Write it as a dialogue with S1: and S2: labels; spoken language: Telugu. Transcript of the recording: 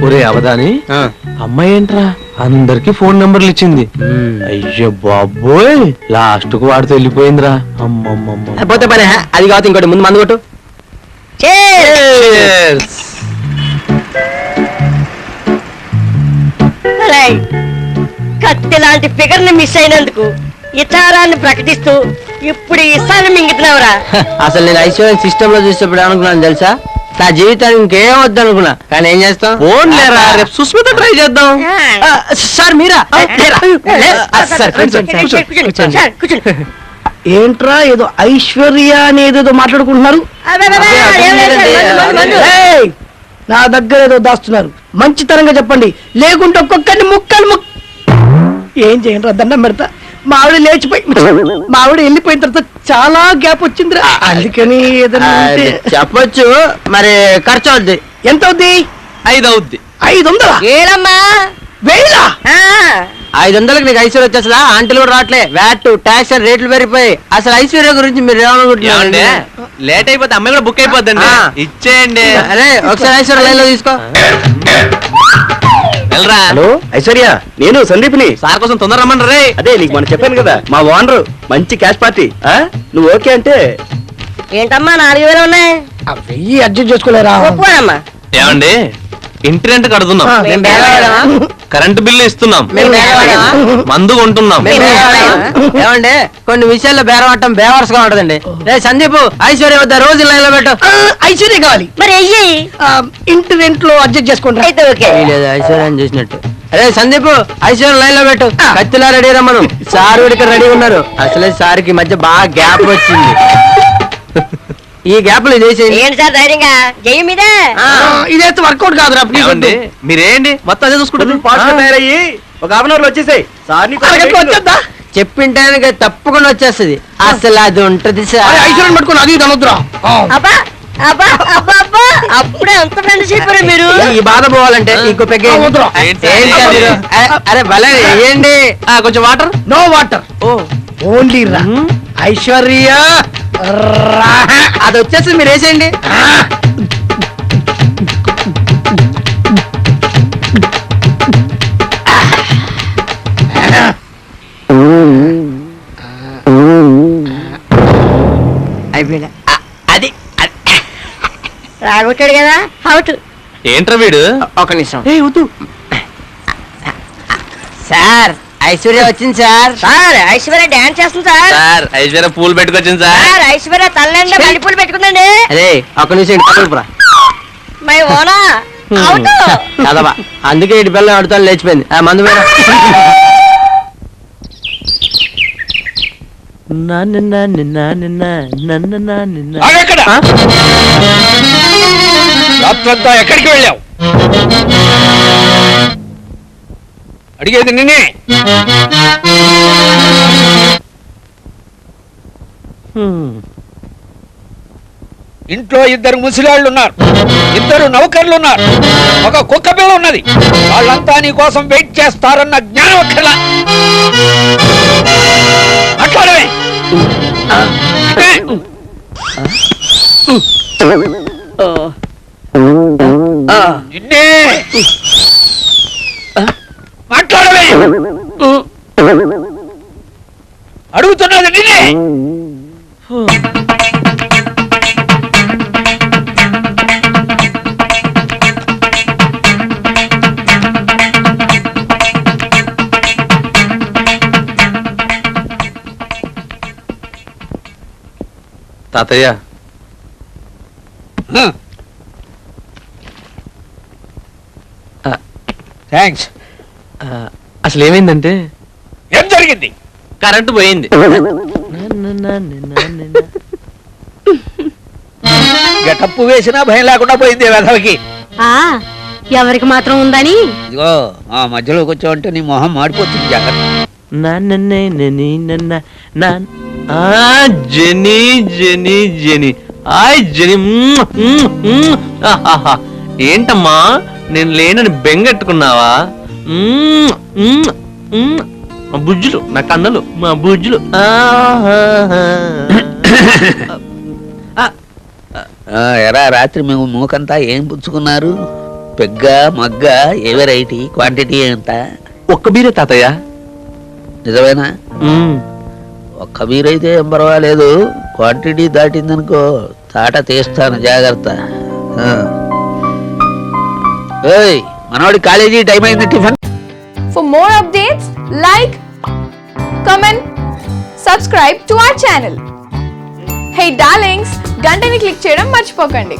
S1: ఒరే అవదాని అమ్మాయి ఏంట్రా అందరికి ఫోన్ నంబర్లు ఇచ్చింది. అయ్యో బాబోయ్, లాస్ట్ కు వాడితో వెళ్ళిపోయిందిరా. అమ్మమ్మమ్మ
S2: పోతే పని అది కాదు, ఇంకోటి ముందు మందు కొట్టు.
S3: కత్తి లాంటి ఫిగర్ ని మిస్ అయినందుకు ఇతారాన్ని ప్రకటిస్తూ ఇప్పుడు ఇసాన్ని మింగుతున్నావురా.
S2: అసలు నేను ఐశ్వర్యం సిస్టమ్ లో చూసేప్పుడు అనుకున్నాను తెలుసా, నా జీవితానికి ఇంకేం వద్దు అనుకున్నా. కానీ ఏం చేస్తాం, ఫోన్ లేరా, రేపు సుస్మిత ట్రై చేద్దాం. సార్ మీరా?
S4: ఏంట్రా ఏదో ఐశ్వర్య అనేదేదో మాట్లాడుకుంటున్నారు? నా దగ్గర ఏదో దాస్తున్నారు, మంచితనంగా చెప్పండి, లేకుంటే ఒక్కొక్కరిని ముక్కలు ఏం చేయండి దండం పెడతా. మా ఆవిడ లేచిపోయి, మా ఆవిడ వెళ్ళిపోయిన తర్వాత చాలా గ్యాప్ వచ్చిందిరా, అందుకని ఏదైనా
S2: చెప్పొచ్చు. మరి ఖర్చు అవుద్ది.
S4: ఎంత అవుద్ది?
S1: 5 అవుద్ది.
S4: 500?
S3: ఏలమ్మా
S4: 1000?
S2: 500కి నీకు ఐశ్వర్య వచ్చేసలా? ఆంటీలు కూడా రావట్లే, వ్యాట్ ట్యాక్స్ రేట్లు పెరిగిపోయి. అసలు ఐశ్వర్య గురించి మీరు ఏమనుకుంటున్నారండి?
S1: లేట్ అయిపోతే అమ్మాయి కూడా బుక్ అయిపోద్దండి, ఇచ్చేయండి.
S2: అరే ఒకసారి ఐశ్వర్య లైన్ లో తీసుకో.
S1: హలో
S5: ఐశ్వర్య, నేను సందీప్ని.
S1: సార్ కోసం తొందర రమ్మని రే.
S5: అదే నీకు మనం చెప్పాను కదా, మా ఓనరు మంచి క్యాష్ పార్టీ. నువ్వు ఓకే అంటే
S3: ఏంటమ్మా 4000 ఉన్నాయి,
S4: 1000 అడ్జస్ట్ చేసుకోలేరా?
S3: ఒప్పుకోనమ్మా.
S1: ఏమండి, ఇంటి రెంట్ కడుతున్నాం, కరెంటు బిల్లు ఇస్తున్నాం, మందు కొంటున్నాం.
S2: ఏమండి కొన్ని విషయాల్లో బేరవటం బేవర్స్గా ఉంటదండి. రే సందీప్, ఐశ్వర్య వద్ద రోజు లైన్ లో పెట్టు.
S4: ఐశ్వర్య కావాలి.
S3: మరి అయ్యి
S4: ఇంటి రెంట్ లో అడ్జస్ట్ చేసుకోండి.
S3: అయితే ఓకే.
S2: ఐశ్వర్యాన్ని చూసినట్టు. అరే సందీప్, ఐశ్వర్య లైన్ లో పెట్టు. కత్తిలా రెడీ రమ్మను. సార్ వీడికి రెడీ ఉన్నారు. అసలే సార్కి మధ్య బాగా గ్యాప్ వచ్చింది. ఈ గ్యాప్ లో చేసేయండి.
S3: ఏంటి సార్ ధైర్యంగా జై మీదే?
S4: ఇదైతే వర్కౌట్ కాదురా.
S1: మీరేంటి మొత్తం అదే చూసుకుంటారు.
S5: తయారయ్యి ఒక హాఫ్ అన్ అవర్ లో వచ్చేసాయి.
S4: వచ్చేద్దా?
S2: చెప్పింటే తప్పకుండా వచ్చేస్తుంది. అసలు అది ఉంటది సార్.
S4: ఐశ్వర్యం పట్టుకుని అది తనొద్దురా.
S3: అబ్బా అబ్బా అబ్బా అబ్బా, అప్పుడే అంత ఫ్రెండ్షిప్ మీరు.
S2: ఈ బాధ పోవాలంటే ఇంకో పెగ్గే. అరే భలే వేయండి.
S1: కొంచెం వాటర్.
S4: నో వాటర్, ఓన్లీ రా. ఐశ్వర్య
S2: అది వచ్చేసి మీరు వేసేయండి. అయిపోయిందా? అది
S3: రాగొట్టాడు కదా, అవుట్.
S1: ఏంట్రా వీడు?
S2: ఒక నిమిషం. సార్ ఐశ్వర్య వచ్చింది సార్.
S3: సార్ ఐశ్వర్య డాన్స్ చేస్తుంది సార్.
S1: సార్ ఐశ్వర్య పూలు పెట్టుకొచ్చింది సార్.
S3: సార్ ఐశ్వర్య తల్లండి మళ్ళీ పూలు పెట్టుకుందండి.
S2: అదే ఒక నిమిషం పడుపురా.
S3: మై ఓనా అవుట్
S2: కదబా, అందుకే ఇటు పిల్లలు ఆడుతాను లేచిపోయింది. మందు మీద
S6: రాత్రంతా ఎక్కడికి వెళ్ళావు? అడిగేది నిన్నే. ఇంట్లో 2 ముసలాళ్ళు ఉన్నారు, 2 నౌకర్లు ఉన్నారు, ఒక కుక్క పిల్ల ఉన్నది. వాళ్ళంతా నీ కోసం వెయిట్ చేస్తారన్న జ్ఞానం అక్కర్లా. మాట్లాడవే. నిన్నే మాట్లాడవే. అడుగుతున్నది నిన్నే.
S1: తాతయ్య,
S6: థ్యాంక్స్.
S1: అసలు ఏమైందంటే
S6: ఏం జరిగింది?
S1: కరెంటు పోయింది.
S6: గెటప్పు వేసినా భయం లేకుండా పోయింది వెధవకి.
S3: ఎవరికి మాత్రం ఉందని
S6: ఇదిగో ఆ మధ్యలోకి వచ్చావంటే నీ మొహం మాడిపోతుంది. జాగ్రత్త.
S1: Jenny Jenny Jenny, hi Jenny. ఏంటమ్మా, నేను లేనని బెంగెట్టుకున్నావా? మా బుజ్జులు, నా కన్నులు, మా బుజ్జులు.
S6: ఎరా రాత్రి మేము మూకంతా ఏం పుచ్చుకున్నారు? పెగ్గ మగ్గ ఏ వెరైటీ క్వాంటిటీ ఎంత?
S1: ఒక్క బీరే తాతయ్య.
S6: నిజమేనా? ఒక్క బీరైతే ఏం పర్వాలేదు, క్వాంటిటీ దాటిందనుకో తాట తీస్తాను, జాగ్రత్త. ఏయ్, మనోడి కాలేజీ టైం అయింది, tiffin.
S7: For more updates, like, comment, subscribe to our channel. Hey darlings, గంటని click చేయడం మర్చిపోకండి.